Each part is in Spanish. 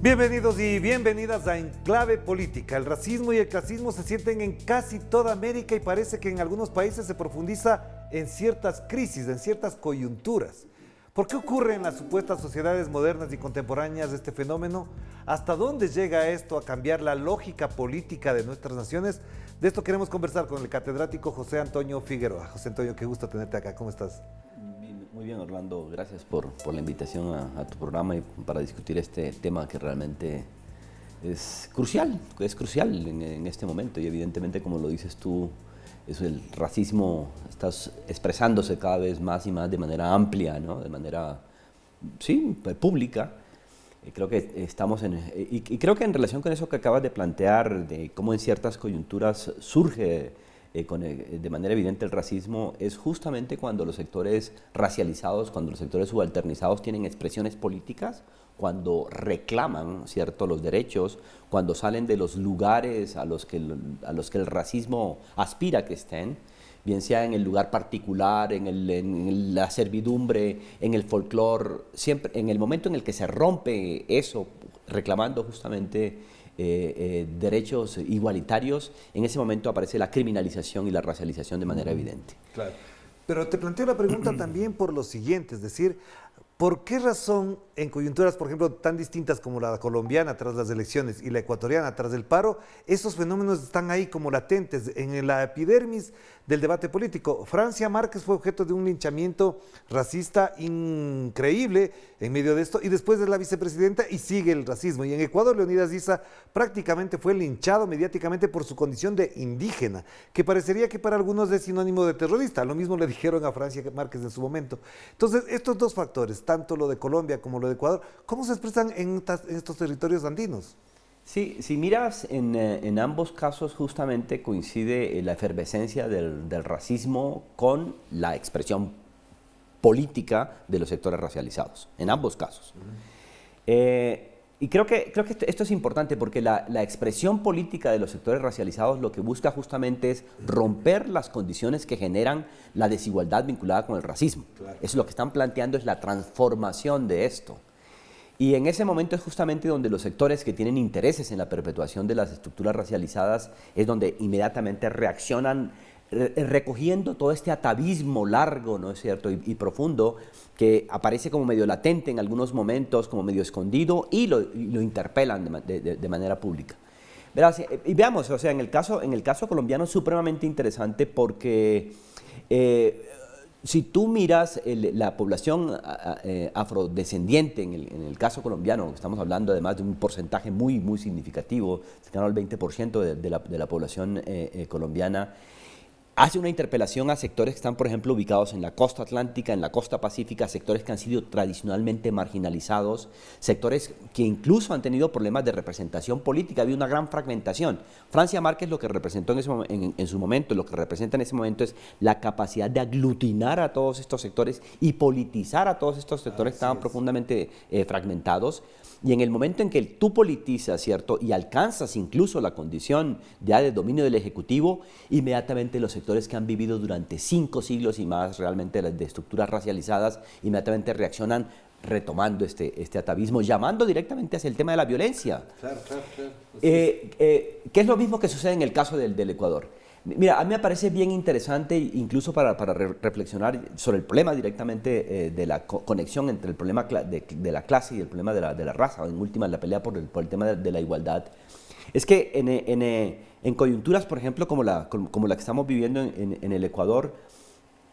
Bienvenidos y bienvenidas a Enclave Política. El racismo y el clasismo se sienten en casi toda América y parece que en algunos países se profundiza en ciertas crisis, en ciertas coyunturas. ¿Por qué ocurre en las supuestas sociedades modernas y contemporáneas este fenómeno? ¿Hasta dónde llega esto a cambiar la lógica política de nuestras naciones? De esto queremos conversar con el catedrático José Antonio Figueroa. José Antonio, qué gusto tenerte acá. ¿Cómo estás? Muy bien, Orlando. Gracias por la invitación a tu programa y para discutir este tema que realmente es crucial en este momento. Y evidentemente, como lo dices tú, el racismo está expresándose cada vez más y más de manera amplia, ¿no? De manera, sí, pública. Creo que y creo que en relación con eso que acabas de plantear, de cómo en ciertas coyunturas surge de manera evidente el racismo, es justamente cuando los sectores racializados, cuando los sectores subalternizados tienen expresiones políticas, cuando reclaman, ¿cierto?, los derechos, cuando salen de los lugares a los que el racismo aspira a que estén, bien sea en el lugar particular, en la servidumbre, en el folclore, siempre en el momento en el que se rompe eso, reclamando justamente derechos igualitarios, en ese momento aparece la criminalización y la racialización de manera evidente. Claro. Pero te planteo la pregunta también por lo siguiente, es decir, ¿por qué razón en coyunturas, por ejemplo, tan distintas como la colombiana tras las elecciones y la ecuatoriana tras el paro, esos fenómenos están ahí como latentes en la epidermis del debate político? Francia Márquez fue objeto de un linchamiento racista increíble en medio de esto, y después es la vicepresidenta y sigue el racismo. Y en Ecuador, Leonidas Issa prácticamente fue linchado mediáticamente por su condición de indígena, que parecería que para algunos es sinónimo de terrorista. Lo mismo le dijeron a Francia Márquez en su momento. Entonces, estos dos factores, tanto lo de Colombia como lo de Ecuador, ¿cómo se expresan en estos territorios andinos? Sí, si miras en ambos casos justamente coincide la efervescencia del racismo con la expresión política de los sectores racializados, en ambos casos. Y creo que esto es importante porque la expresión política de los sectores racializados lo que busca justamente es romper las condiciones que generan la desigualdad vinculada con el racismo. Claro. Eso es lo que están planteando, es la transformación de esto. Y en ese momento es justamente donde los sectores que tienen intereses en la perpetuación de las estructuras racializadas es donde inmediatamente reaccionan recogiendo todo este atavismo largo, ¿no es cierto?, y profundo, que aparece como medio latente en algunos momentos, como medio escondido, y lo interpelan de manera pública. Verás, y veamos, o sea, en el caso colombiano es supremamente interesante porque si tú miras la población afrodescendiente en el caso colombiano, estamos hablando además de un porcentaje muy significativo, cercano al 20% de la población colombiana, hace una interpelación a sectores que están, por ejemplo, ubicados en la costa atlántica, en la costa pacífica, sectores que han sido tradicionalmente marginalizados, sectores que incluso han tenido problemas de representación política. Había una gran fragmentación. Francia Márquez lo que representó en su momento, lo que representa en ese momento es la capacidad de aglutinar a todos estos sectores y politizar a todos estos sectores que estaban profundamente fragmentados. Y en el momento en que tú politizas, ¿cierto?, y alcanzas incluso la condición ya de dominio del Ejecutivo, inmediatamente los sectores que han vivido durante 5 siglos y más realmente de estructuras racializadas, inmediatamente reaccionan retomando este atavismo, llamando directamente hacia el tema de la violencia. Claro. ¿Qué es lo mismo que sucede en el caso del Ecuador? Mira, a mí me parece bien interesante, incluso para reflexionar sobre el problema directamente de la conexión entre el problema de la clase y el problema de la raza, en última la pelea por el tema de la igualdad. Es que en coyunturas, por ejemplo, como la que estamos viviendo en el Ecuador,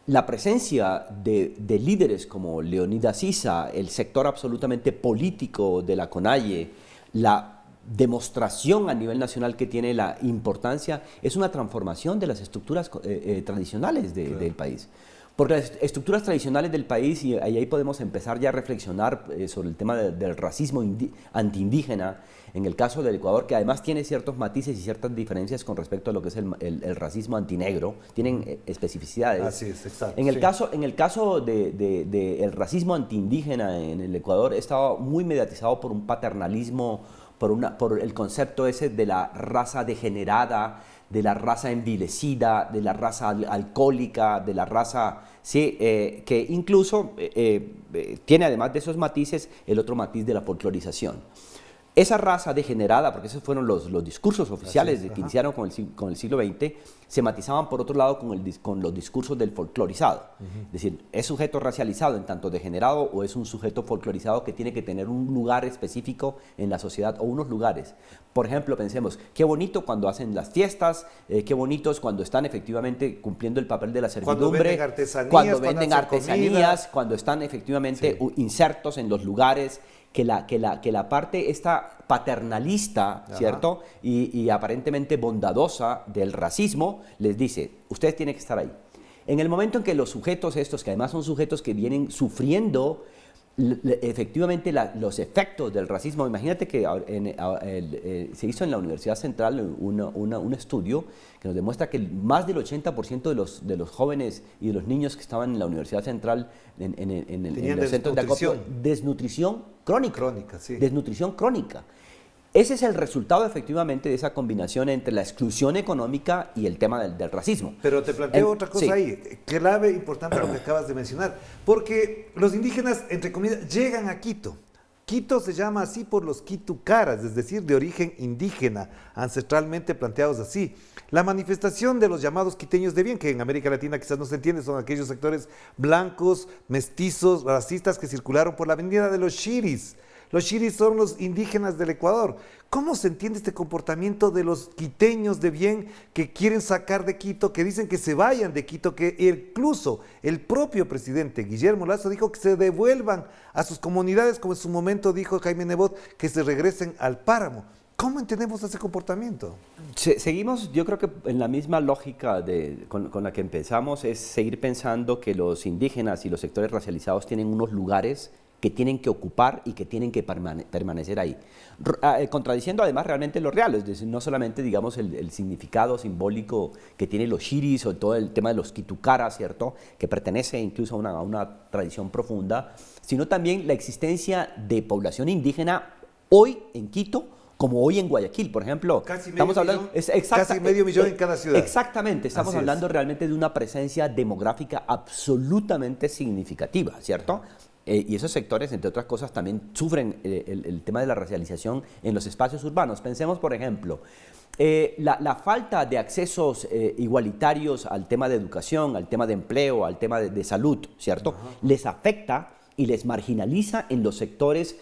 la presencia de líderes como Leonidas Issa, el sector absolutamente político de la CONAIE, la demostración a nivel nacional que tiene la importancia, es una transformación de las estructuras tradicionales del país. Porque las estructuras tradicionales del país, y ahí podemos empezar ya a reflexionar sobre el tema del racismo antiindígena, en el caso del Ecuador, que además tiene ciertos matices y ciertas diferencias con respecto a lo que es el racismo antinegro, tienen especificidades. Así es, exacto. En el caso del racismo antiindígena en el Ecuador, estaba muy mediatizado por un paternalismo, por el concepto ese de la raza degenerada, de la raza envilecida, de la raza alcohólica, de la raza, sí, que incluso tiene además de esos matices el otro matiz de la folclorización. Esa raza degenerada, porque esos fueron los discursos oficiales que ajá. iniciaron con el siglo XX, se matizaban por otro lado con los discursos del folclorizado. Es decir, ¿es sujeto racializado en tanto degenerado o es un sujeto folclorizado que tiene que tener un lugar específico en la sociedad o unos lugares? Por ejemplo, pensemos, qué bonito cuando hacen las fiestas, qué bonitos cuando están efectivamente cumpliendo el papel de la servidumbre, cuando venden artesanías, cuando están efectivamente insertos en los lugares, que la parte esta paternalista, ¿cierto? Y aparentemente bondadosa del racismo les dice, ustedes tienen que estar ahí. En el momento en que los sujetos estos, que además son sujetos que vienen sufriendo efectivamente los efectos del racismo, imagínate que se hizo en la Universidad Central un estudio que nos demuestra que más del 80% de los jóvenes y de los niños que estaban en la Universidad Central en los centros de acopio, desnutrición crónica. Sí. Desnutrición crónica. Ese es el resultado efectivamente de esa combinación entre la exclusión económica y el tema del racismo. Pero te planteo otra cosa ahí, clave, importante lo que acabas de mencionar, porque los indígenas, entre comillas, llegan a Quito. Quito se llama así por los quitucaras, es decir, de origen indígena, ancestralmente planteados así. La manifestación de los llamados quiteños de bien, que en América Latina quizás no se entiende, son aquellos sectores blancos, mestizos, racistas que circularon por la avenida de los Shiris. Los Shiris son los indígenas del Ecuador. ¿Cómo se entiende este comportamiento de los quiteños de bien que quieren sacar de Quito, que dicen que se vayan de Quito, que incluso el propio presidente Guillermo Lasso dijo que se devuelvan a sus comunidades, como en su momento dijo Jaime Nebot, que se regresen al páramo? ¿Cómo entendemos ese comportamiento? Seguimos, yo creo que en la misma lógica con la que empezamos, es seguir pensando que los indígenas y los sectores racializados tienen unos lugares que tienen que ocupar y que tienen que permanecer ahí. Contradiciendo además realmente lo real, es decir, no solamente digamos el significado simbólico que tienen los shiris o todo el tema de los quitucaras, ¿cierto?, que pertenece incluso a una tradición profunda, sino también la existencia de población indígena hoy en Quito, como hoy en Guayaquil, por ejemplo. Casi medio millón en cada ciudad. Exactamente, estamos hablando realmente de una presencia demográfica absolutamente significativa, ¿cierto? Y esos sectores, entre otras cosas, también sufren el tema de la racialización en los espacios urbanos. Pensemos, por ejemplo, la falta de accesos igualitarios al tema de educación, al tema de empleo, al tema de salud, ¿cierto? Les afecta y les marginaliza en los sectores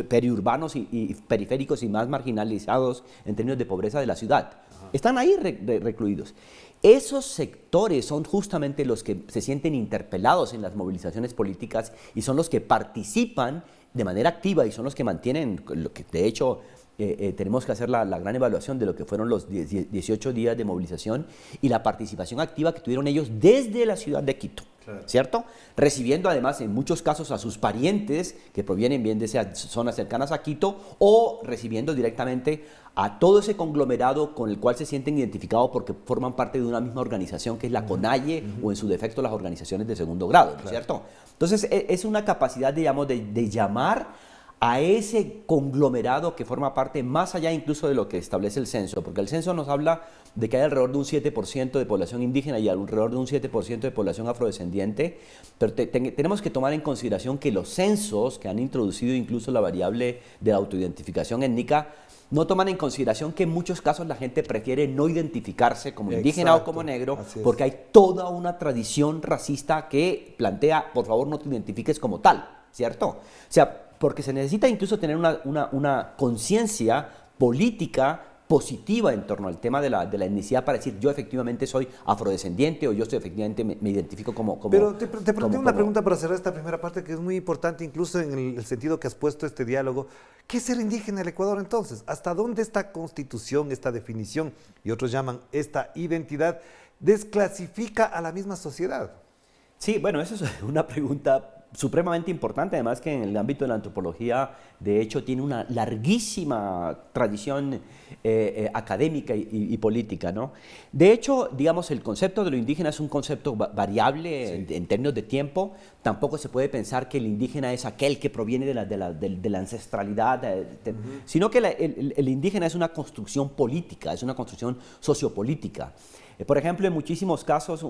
periurbanos y periféricos y más marginalizados en términos de pobreza de la ciudad. Están ahí recluidos. Esos sectores son justamente los que se sienten interpelados en las movilizaciones políticas y son los que participan de manera activa y son los que mantienen, lo que de hecho tenemos que hacer la gran evaluación de lo que fueron los 18 días de movilización y la participación activa que tuvieron ellos desde la ciudad de Quito. Claro. ¿Cierto? Recibiendo además en muchos casos a sus parientes que provienen bien de esas zonas cercanas a Quito o recibiendo directamente a todo ese conglomerado con el cual se sienten identificados porque forman parte de una misma organización que es la CONAIE o en su defecto las organizaciones de segundo grado, ¿no es cierto? Entonces es una capacidad, digamos, de llamar a ese conglomerado que forma parte más allá incluso de lo que establece el censo, porque el censo nos habla de que hay alrededor de un 7% de población indígena y alrededor de un 7% de población afrodescendiente, pero tenemos que tomar en consideración que los censos que han introducido incluso la variable de la autoidentificación étnica no toman en consideración que en muchos casos la gente prefiere no identificarse como indígena o como negro porque hay toda una tradición racista que plantea, por favor no te identifiques como tal, ¿cierto? O sea, porque se necesita incluso tener una conciencia política positiva en torno al tema de la etnicidad para decir yo efectivamente soy afrodescendiente o yo efectivamente me identifico como... Pero te planteo una pregunta para cerrar esta primera parte que es muy importante incluso en el sentido que has puesto este diálogo. ¿Qué es ser indígena en el Ecuador entonces? ¿Hasta dónde esta constitución, esta definición y otros llaman esta identidad desclasifica a la misma sociedad? Sí, bueno, eso es una pregunta supremamente importante, además que en el ámbito de la antropología, de hecho, tiene una larguísima tradición académica y política, ¿no? De hecho, digamos, el concepto de lo indígena es un concepto variable en términos de tiempo. Tampoco se puede pensar que el indígena es aquel que proviene de la ancestralidad, sino que el indígena es una construcción política, es una construcción sociopolítica. Por ejemplo, en muchísimos casos,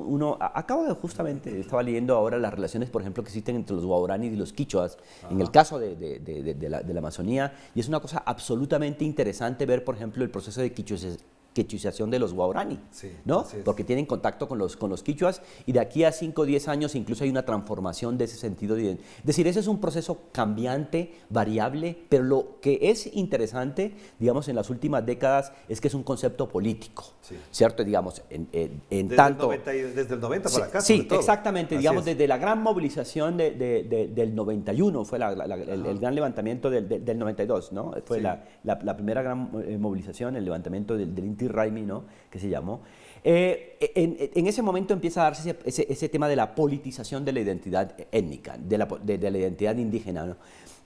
justamente, estaba leyendo ahora las relaciones, por ejemplo, que existen entre los guaraníes y los quichuas, en el caso de la Amazonía, y es una cosa absolutamente interesante ver, por ejemplo, el proceso de quichuización de los guaraní, Sí, ¿no? así es. Porque tienen contacto con los quichuas, y de aquí a 5 o 10 años incluso hay una transformación de ese sentido. Es decir, ese es un proceso cambiante, variable, pero lo que es interesante, digamos, en las últimas décadas es que es un concepto político, Sí. ¿cierto? Digamos, Desde el 90 para acá, sobre Sí, todo. exactamente. Así Digamos, es. desde la gran movilización del 91, fue el gran levantamiento del 92, ¿no? Fue Sí. la primera gran movilización, el levantamiento del Inti Raymi, ¿no? Que se llamó. En ese momento empieza a darse ese tema de la politización de la identidad étnica, de la identidad indígena, ¿no?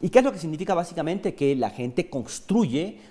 ¿Y qué es lo que significa básicamente? Que la gente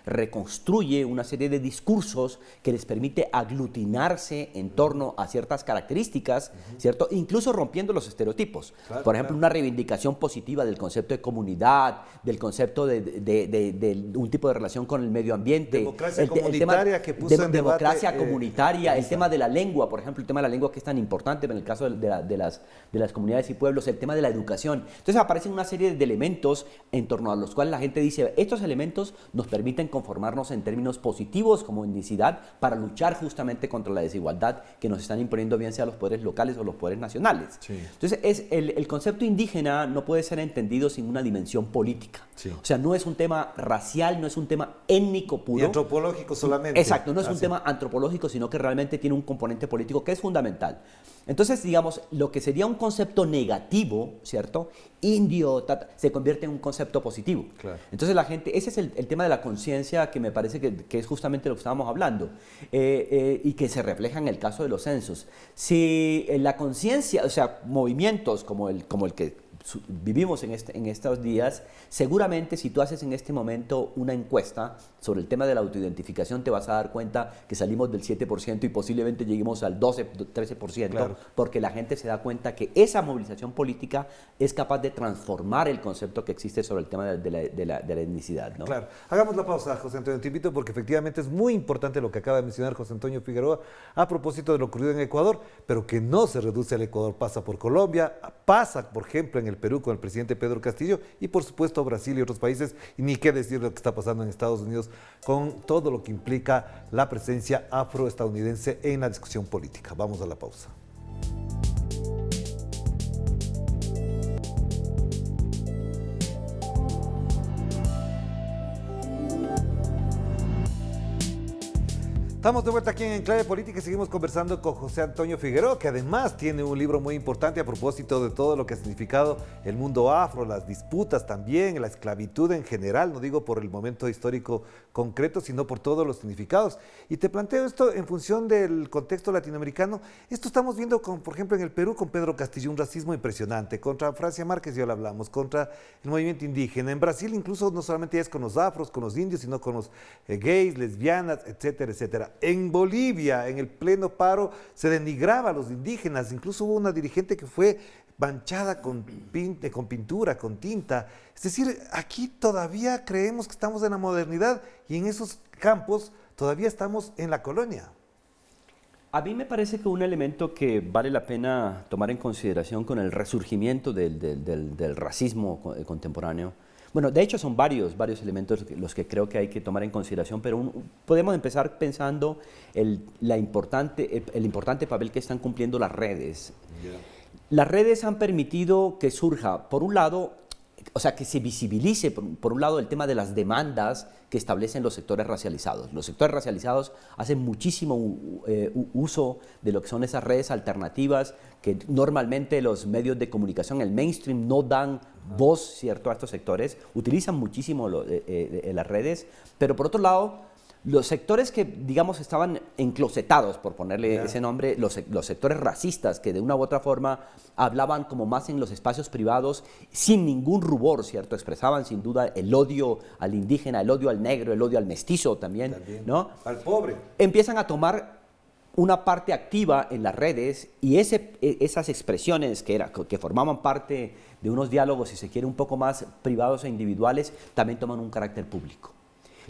reconstruye una serie de discursos que les permite aglutinarse en torno a ciertas características, ¿cierto? Incluso rompiendo los estereotipos. Claro, Por ejemplo, claro. una reivindicación positiva del concepto de comunidad, del concepto de un tipo de relación con el medio ambiente. Democracia comunitaria que puso en debate, democracia comunitaria, el esa. tema de la lengua, por ejemplo, el tema de la lengua que es tan importante en el caso de las comunidades y pueblos, el tema de la educación. Entonces aparecen una serie de elementos en torno a los cuales la gente dice, estos elementos nos permiten conformarnos en términos positivos como indicidad para luchar justamente contra la desigualdad que nos están imponiendo, bien sea los poderes locales o los poderes nacionales. Sí. Entonces, el concepto indígena no puede ser entendido sin una dimensión política. Sí. O sea, no es un tema racial, no es un tema étnico puro. Y antropológico solamente. Exacto, no es un Así. tema antropológico, sino que realmente tiene un componente político que es fundamental. Entonces, digamos, lo que sería un concepto negativo, ¿cierto? Indio, se convierte en un concepto positivo. Claro. Entonces, la gente, ese es el tema de la conciencia que me parece que es justamente lo que estábamos hablando y que se refleja en el caso de los censos. Si la conciencia, o sea, movimientos como el que vivimos en estos días, seguramente si tú haces en este momento una encuesta sobre el tema de la autoidentificación, te vas a dar cuenta que salimos del 7% y posiblemente lleguemos al 12-13%, Claro. porque la gente se da cuenta que esa movilización política es capaz de transformar el concepto que existe sobre el tema de la etnicidad, ¿no? Claro. Hagamos la pausa, José Antonio. Te invito porque efectivamente es muy importante lo que acaba de mencionar José Antonio Figueroa a propósito de lo ocurrido en Ecuador, pero que no se reduce al Ecuador, pasa por Colombia, pasa, por ejemplo, en el Perú con el presidente Pedro Castillo y, por supuesto, Brasil y otros países, y ni qué decir de lo que está pasando en Estados Unidos con todo lo que implica la presencia afroestadounidense en la discusión política. Vamos a la pausa. Estamos de vuelta aquí en Enclave Política y seguimos conversando con José Antonio Figueroa, que además tiene un libro muy importante a propósito de todo lo que ha significado el mundo afro, las disputas también, la esclavitud en general, no digo por el momento histórico concreto, sino por todos los significados. Y te planteo esto en función del contexto latinoamericano. Esto estamos viendo, por ejemplo, en el Perú con Pedro Castillo, un racismo impresionante, contra Francia Márquez, ya lo hablamos, contra el movimiento indígena. En Brasil incluso no solamente es con los afros, con los indios, sino con los gays, lesbianas, etcétera, etcétera. En Bolivia, en el pleno paro, se denigraba a los indígenas. Incluso hubo una dirigente que fue manchada con pintura, con tinta. Es decir, aquí todavía creemos que estamos en la modernidad y en esos campos todavía estamos en la colonia. A mí me parece que un elemento que vale la pena tomar en consideración con el resurgimiento del racismo contemporáneo, bueno, de hecho son varios elementos los que creo que hay que tomar en consideración, pero podemos empezar pensando el importante papel que están cumpliendo las redes. Yeah. Las redes han permitido que surja, por un lado, o sea, que se visibilice, por un lado, el tema de las demandas que establecen los sectores racializados. Los sectores racializados hacen muchísimo uso de lo que son esas redes alternativas que normalmente los medios de comunicación, el mainstream, no dan voz, ¿cierto?, a estos sectores. Utilizan muchísimo las redes, pero por otro lado, los sectores que, digamos, estaban enclosetados, por ponerle ese nombre, los sectores racistas que de una u otra forma hablaban como más en los espacios privados, sin ningún rubor, ¿cierto? Expresaban sin duda el odio al indígena, el odio al negro, el odio al mestizo también, ¿no? Al pobre. Empiezan a tomar una parte activa en las redes y esas expresiones que formaban parte de unos diálogos, si se quiere, un poco más privados e individuales, también toman un carácter público.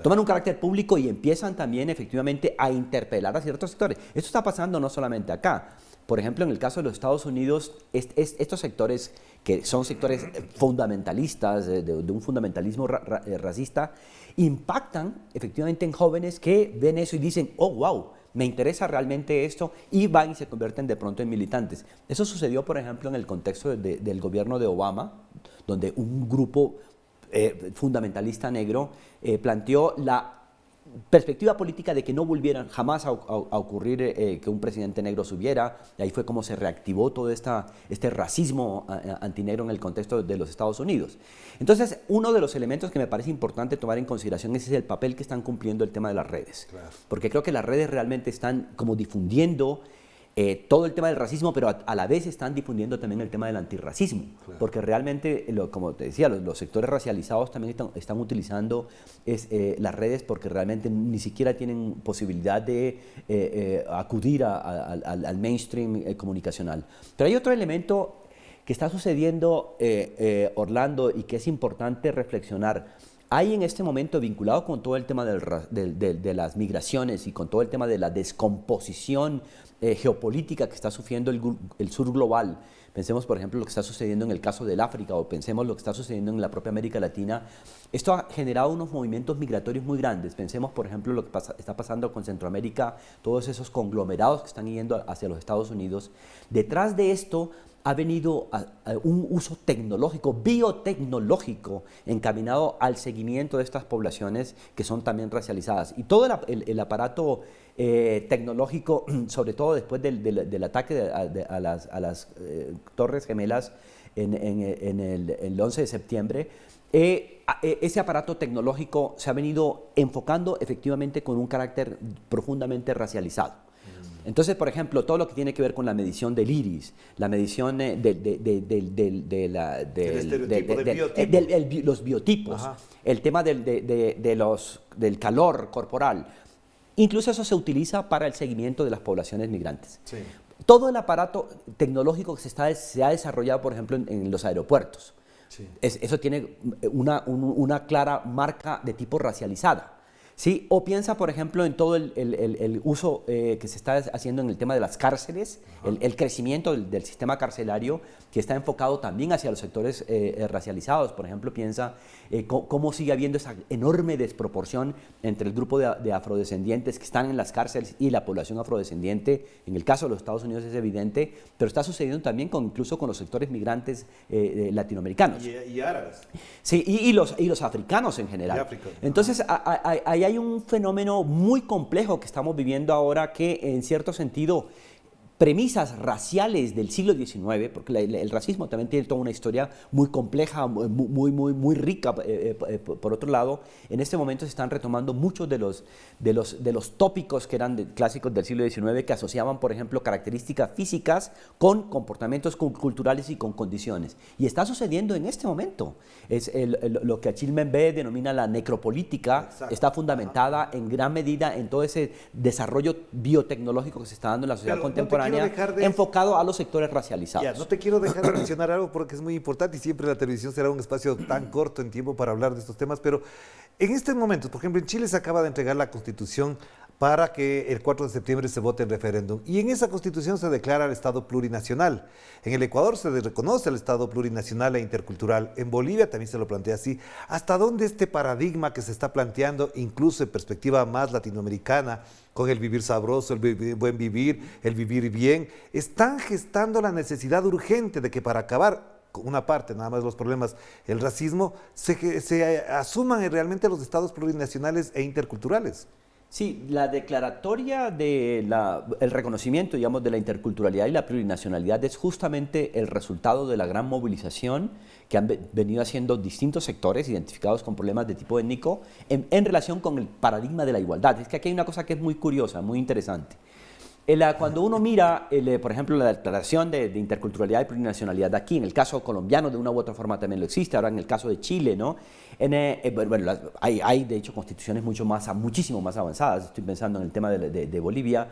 Toman un carácter público y empiezan también efectivamente a interpelar a ciertos sectores. Esto está pasando no solamente acá. Por ejemplo, en el caso de los Estados Unidos, estos sectores que son sectores fundamentalistas, de un fundamentalismo racista, impactan efectivamente en jóvenes que ven eso y dicen, oh, wow, me interesa realmente esto, y van y se convierten de pronto en militantes. Eso sucedió, por ejemplo, en el contexto del gobierno de Obama, donde un grupo fundamentalista negro planteó la perspectiva política de que no volvieran jamás a ocurrir que un presidente negro subiera, y ahí fue como se reactivó todo este racismo antinegro en el contexto de los Estados Unidos. Entonces, uno de los elementos que me parece importante tomar en consideración es el papel que están cumpliendo el tema de las redes, claro. Porque creo que las redes realmente están como difundiendo todo el tema del racismo, pero a la vez están difundiendo también el tema del antirracismo, claro. Porque realmente, como te decía, los sectores racializados también están utilizando las redes porque realmente ni siquiera tienen posibilidad de acudir al mainstream comunicacional. Pero hay otro elemento que está sucediendo, Orlando, y que es importante reflexionar. Hay en este momento, vinculado con todo el tema de las migraciones y con todo el tema de la descomposición geopolítica que está sufriendo el sur global. Pensemos, por ejemplo, lo que está sucediendo en el caso del África, o pensemos lo que está sucediendo en la propia América Latina. Esto ha generado unos movimientos migratorios muy grandes. Pensemos, por ejemplo, lo que está pasando con Centroamérica, todos esos conglomerados que están yendo hacia los Estados Unidos. Detrás de esto ha venido a un uso tecnológico, biotecnológico, encaminado al seguimiento de estas poblaciones que son también racializadas. Y todo el aparato tecnológico, sobre todo después del ataque a las Torres Gemelas en el 11 de septiembre, ese aparato tecnológico se ha venido enfocando efectivamente con un carácter profundamente racializado. Entonces, por ejemplo, todo lo que tiene que ver con la medición del iris, la medición los biotipos, ajá, el tema del calor corporal, incluso eso se utiliza para el seguimiento de las poblaciones migrantes. Sí. Todo el aparato tecnológico que se ha desarrollado, por ejemplo, en los aeropuertos, sí, eso tiene una clara marca de tipo racializada. ¿Sí? O piensa, por ejemplo, en todo el uso que se está haciendo en el tema de las cárceles, el crecimiento del sistema carcelario, que está enfocado también hacia los sectores racializados. Por ejemplo, piensa cómo sigue habiendo esa enorme desproporción entre el grupo de afrodescendientes que están en las cárceles y la población afrodescendiente. En el caso de los Estados Unidos es evidente, pero está sucediendo también incluso con los sectores migrantes latinoamericanos. Y árabes. Sí, y los africanos en general. Entonces, hay un fenómeno muy complejo que estamos viviendo ahora que, en cierto sentido, premisas raciales del siglo XIX, porque el racismo también tiene toda una historia muy compleja, muy rica, por otro lado, en este momento se están retomando muchos de los tópicos que eran clásicos del siglo XIX, que asociaban, por ejemplo, características físicas con comportamientos culturales y con condiciones. Y está sucediendo en este momento. Es lo que Achille Mbembe denomina la necropolítica. Exacto. Está fundamentada en gran medida en todo ese desarrollo biotecnológico que se está dando en la sociedad contemporánea, enfocado a los sectores racializados. Ya, no te quiero dejar de mencionar algo porque es muy importante y siempre la televisión será un espacio tan corto en tiempo para hablar de estos temas, pero en estos momentos, por ejemplo, en Chile se acaba de entregar la Constitución para que el 4 de septiembre se vote en referéndum. Y en esa Constitución se declara el Estado plurinacional. En el Ecuador se reconoce el Estado plurinacional e intercultural. En Bolivia también se lo plantea así. ¿Hasta dónde este paradigma que se está planteando, incluso en perspectiva más latinoamericana, con el vivir sabroso, el buen vivir, el vivir bien, están gestando la necesidad urgente de que para acabar con una parte, nada más los problemas, el racismo, se asuman realmente los estados plurinacionales e interculturales? Sí, la declaratoria el reconocimiento, digamos, de la interculturalidad y la plurinacionalidad es justamente el resultado de la gran movilización que han venido haciendo distintos sectores identificados con problemas de tipo étnico en relación con el paradigma de la igualdad. Es que aquí hay una cosa que es muy curiosa, muy interesante. Cuando uno mira, por ejemplo, la declaración de interculturalidad y plurinacionalidad aquí, en el caso colombiano de una u otra forma también lo existe, ahora en el caso de Chile, ¿no? Hay de hecho constituciones muchísimo más avanzadas, estoy pensando en el tema de Bolivia,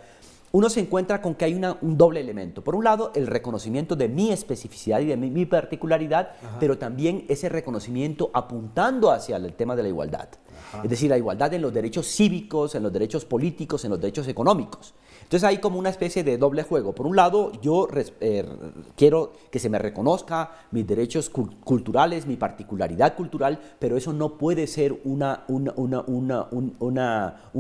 uno se encuentra con que hay un doble elemento. Por un lado, el reconocimiento de mi especificidad y de mi particularidad, pero también ese reconocimiento apuntando hacia el tema de la igualdad. Es decir, la igualdad en los derechos cívicos, en los derechos políticos, en los derechos económicos. Entonces hay como una especie de doble juego. Por un lado, yo quiero que se me reconozca mis derechos culturales, mi particularidad cultural, pero eso no puede ser un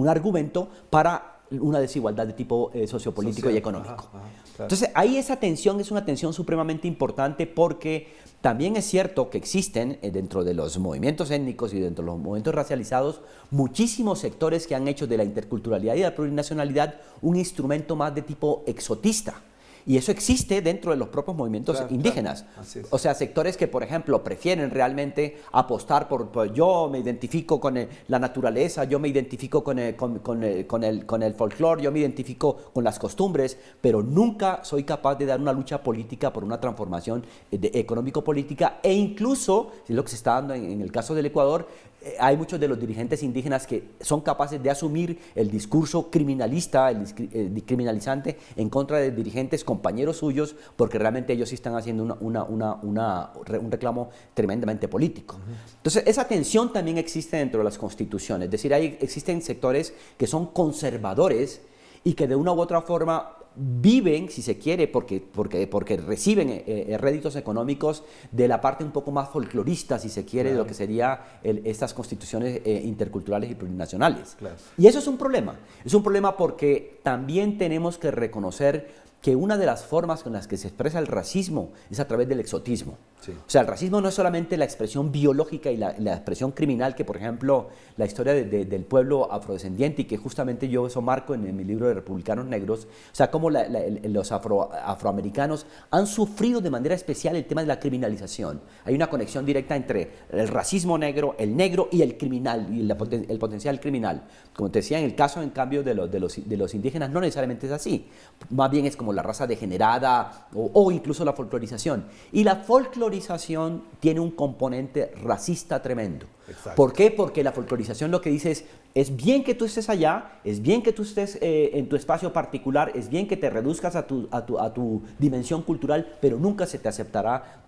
argumento para una desigualdad de tipo sociopolítico y económico. Claro. Entonces, ahí esa tensión es una tensión supremamente importante porque también es cierto que existen dentro de los movimientos étnicos y dentro de los movimientos racializados muchísimos sectores que han hecho de la interculturalidad y de la plurinacionalidad un instrumento más de tipo exotista. Y eso existe dentro de los propios movimientos indígenas. Claro. O sea, sectores que, por ejemplo, prefieren realmente apostar por yo me identifico con la naturaleza, yo me identifico con el folclore, yo me identifico con las costumbres, pero nunca soy capaz de dar una lucha política por una transformación económico-política e incluso, es lo que se está dando en el caso del Ecuador, hay muchos de los dirigentes indígenas que son capaces de asumir el discurso criminalista, el criminalizante en contra de dirigentes compañeros suyos, porque realmente ellos sí están haciendo un reclamo tremendamente político. Entonces, esa tensión también existe dentro de las constituciones, es decir, existen sectores que son conservadores y que de una u otra forma viven, si se quiere, porque reciben réditos económicos de la parte un poco más folclorista, si se quiere, de lo que serían estas constituciones interculturales y plurinacionales. Claro. Y eso es un problema. Es un problema porque también tenemos que reconocer que una de las formas con las que se expresa el racismo es a través del exotismo. Sí. O sea, el racismo no es solamente la expresión biológica y la expresión criminal que, por ejemplo, la historia del pueblo afrodescendiente, y que justamente yo eso marco en mi libro de Republicanos Negros, o sea, cómo los afroamericanos han sufrido de manera especial el tema de la criminalización. Hay una conexión directa entre el racismo negro y el criminal, y el potencial criminal. Como te decía, en el caso, en cambio, de los indígenas, no necesariamente es así. Más bien es como la raza degenerada o incluso la folclorización. Y la folclorización tiene un componente racista tremendo. Exacto. ¿Por qué? Porque la folclorización lo que dice es bien que tú estés allá, es bien que tú estés en tu espacio particular, es bien que te reduzcas a tu dimensión cultural, pero nunca se te aceptará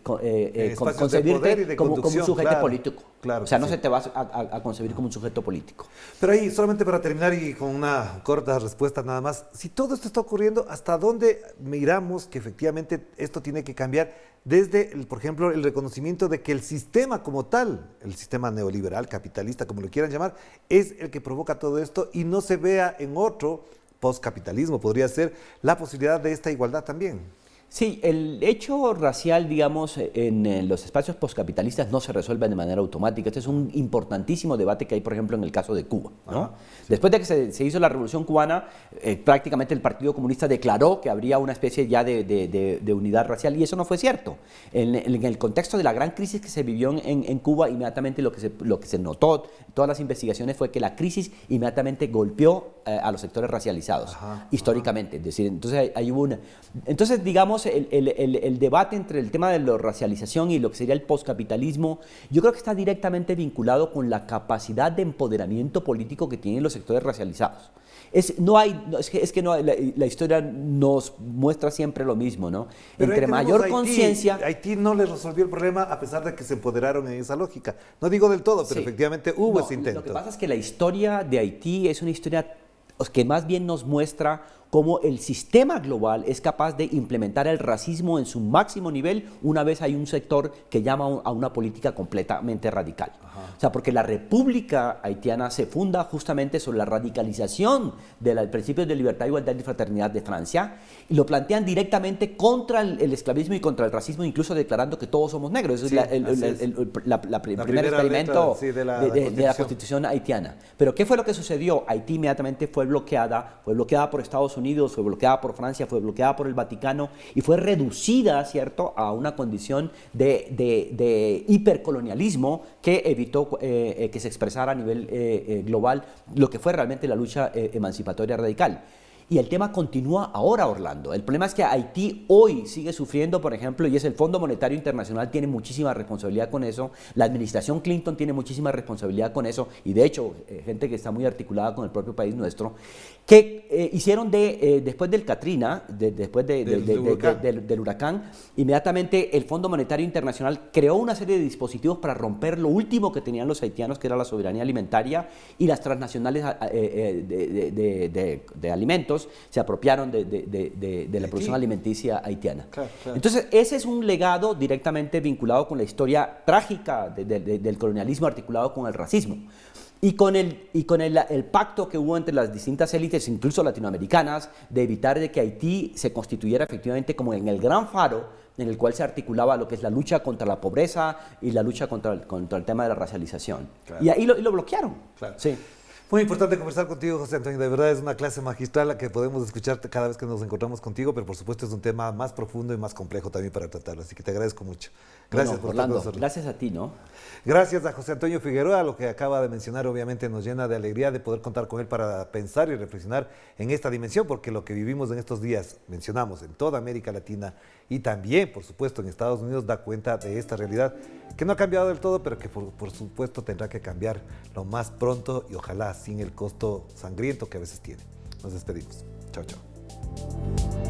concebirte como un sujeto político. Claro, o sea, no se te va a concebir como un sujeto político. Pero ahí, solamente para terminar y con una corta respuesta nada más, si todo esto está ocurriendo, ¿hasta dónde miramos que efectivamente esto tiene que cambiar? Desde, por ejemplo, el reconocimiento de que el sistema como tal, el sistema neoliberal, capitalista, como lo quieran llamar, es el que provoca todo esto y no se vea en otro postcapitalismo, podría ser la posibilidad de esta igualdad también. Sí, el hecho racial, digamos, en los espacios postcapitalistas no se resuelve de manera automática. Este es un importantísimo debate que hay, por ejemplo, en el caso de Cuba, ¿no? Sí. Después de que se hizo la Revolución Cubana, prácticamente el Partido Comunista declaró que habría una especie ya de unidad racial, y eso no fue cierto. En el contexto de la gran crisis que se vivió en Cuba, inmediatamente lo que se notó en todas las investigaciones fue que la crisis inmediatamente golpeó a los sectores racializados, históricamente. Es decir, entonces hubo una... Entonces, digamos, el debate entre el tema de la racialización y lo que sería el poscapitalismo, yo creo que está directamente vinculado con la capacidad de empoderamiento político que tienen los sectores racializados. La historia nos muestra siempre lo mismo, ¿no? Pero entre mayor conciencia... Haití no les resolvió el problema a pesar de que se empoderaron en esa lógica. No digo del todo, pero efectivamente hubo ese intento. Lo que pasa es que la historia de Haití es una historia que más bien nos muestra cómo el sistema global es capaz de implementar el racismo en su máximo nivel una vez hay un sector que llama a una política completamente radical. O sea, porque la República Haitiana se funda justamente sobre la radicalización del principio de libertad, igualdad y fraternidad de Francia, y lo plantean directamente contra el esclavismo y contra el racismo, incluso declarando que todos somos negros. Eso es el primer experimento de la Constitución haitiana. Pero ¿qué fue lo que sucedió? Haití inmediatamente fue bloqueada por Estados Unidos, fue bloqueada por Francia, fue bloqueada por el Vaticano y fue reducida, ¿cierto?, a una condición de hipercolonialismo que evitó que se expresara a nivel global lo que fue realmente la lucha emancipatoria radical. Y el tema continúa ahora, Orlando. El problema es que Haití hoy sigue sufriendo, por ejemplo, y es el Fondo Monetario Internacional tiene muchísima responsabilidad con eso, la administración Clinton tiene muchísima responsabilidad con eso, y de hecho, gente que está muy articulada con el propio país nuestro, que hicieron después del Katrina, después del huracán, inmediatamente el Fondo Monetario Internacional creó una serie de dispositivos para romper lo último que tenían los haitianos, que era la soberanía alimentaria, y las transnacionales de alimentos se apropiaron de la producción alimenticia haitiana. Claro. Entonces, ese es un legado directamente vinculado con la historia trágica del colonialismo articulado con el racismo. Y con el pacto que hubo entre las distintas élites, incluso latinoamericanas, de evitar de que Haití se constituyera efectivamente como en el gran faro en el cual se articulaba lo que es la lucha contra la pobreza y la lucha contra el tema de la racialización. Claro. Y ahí lo bloquearon. Claro. Sí. Muy importante conversar contigo, José Antonio. De verdad es una clase magistral la que podemos escuchar cada vez que nos encontramos contigo, pero por supuesto es un tema más profundo y más complejo también para tratarlo. Así que te agradezco mucho. Gracias por Orlando, estar con nosotros. Gracias a ti, ¿no? Gracias a José Antonio Figueroa. Lo que acaba de mencionar obviamente nos llena de alegría de poder contar con él para pensar y reflexionar en esta dimensión, porque lo que vivimos en estos días, mencionamos, en toda América Latina y también, por supuesto, en Estados Unidos, da cuenta de esta realidad que no ha cambiado del todo, pero que por supuesto tendrá que cambiar lo más pronto y ojalá sin el costo sangriento que a veces tiene. Nos despedimos. Chao, chao.